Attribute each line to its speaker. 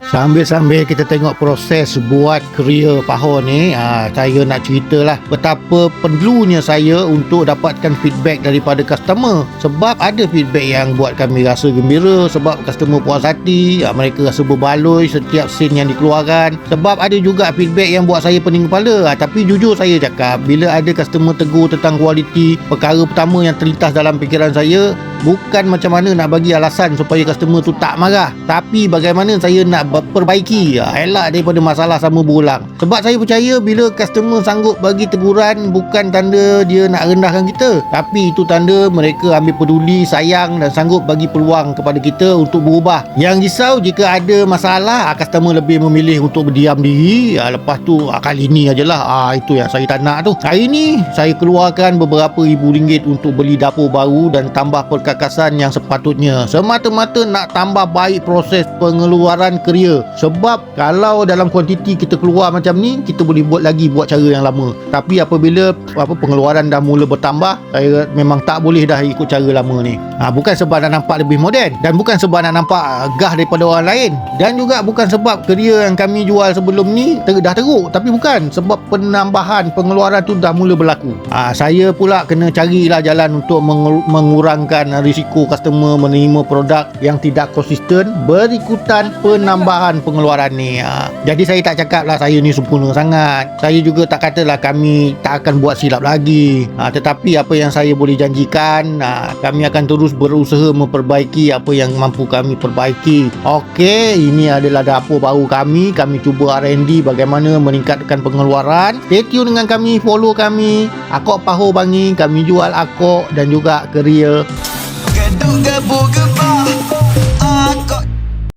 Speaker 1: Sambil-sambil kita tengok proses buat Korea Paho ni, saya nak ceritalah betapa perlunya saya untuk dapatkan feedback daripada customer. Sebab ada feedback yang buat kami rasa gembira, sebab customer puas hati, mereka rasa berbaloi setiap scene yang dikeluarkan. Sebab ada juga feedback yang buat saya pening kepala. Tapi jujur saya cakap, bila ada customer tegur tentang kualiti, perkara pertama yang terlintas dalam fikiran saya bukan macam mana nak bagi alasan supaya customer tu tak marah, tapi bagaimana saya nak perbaiki, elak daripada masalah sama berulang. Sebab saya percaya bila customer sanggup bagi teguran, bukan tanda dia nak rendahkan kita, tapi itu tanda mereka ambil peduli, sayang dan sanggup bagi peluang kepada kita untuk berubah. Yang risau jika ada masalah, customer lebih memilih untuk berdiam diri. Lepas tu kali ni ajalah, itu yang saya tak nak tu. Hari ni saya keluarkan beberapa ribu ringgit untuk beli dapur baru dan tambah perkakasan yang sepatutnya, semata-mata nak tambah baik proses pengeluaran Korea. Sebab kalau dalam kuantiti kita keluar macam ni, kita boleh buat cara yang lama. Tapi apabila pengeluaran dah mula bertambah, saya memang tak boleh dah ikut cara lama ni. Bukan sebab nak nampak lebih moden, dan bukan sebab nak nampak gah daripada orang lain, dan juga bukan sebab Korea yang kami jual sebelum ni dah teruk, tapi bukan sebab penambahan pengeluaran tu dah mula berlaku. Saya pula kena carilah jalan untuk mengurangkan risiko customer menerima produk yang tidak konsisten berikutan penambahan pengeluaran ni. Jadi saya tak cakap lah saya ni sempurna sangat. Saya juga tak katalah kami tak akan buat silap lagi. Tetapi apa yang saya boleh janjikan, kami akan terus berusaha memperbaiki apa yang mampu kami perbaiki. Okey, ini adalah dapur baru kami. Kami cuba R&D bagaimana meningkatkan pengeluaran. Stay tune dengan kami, follow kami. Akok Paho Bangi, kami jual akok dan juga Korea.
Speaker 2: Gaduh gabung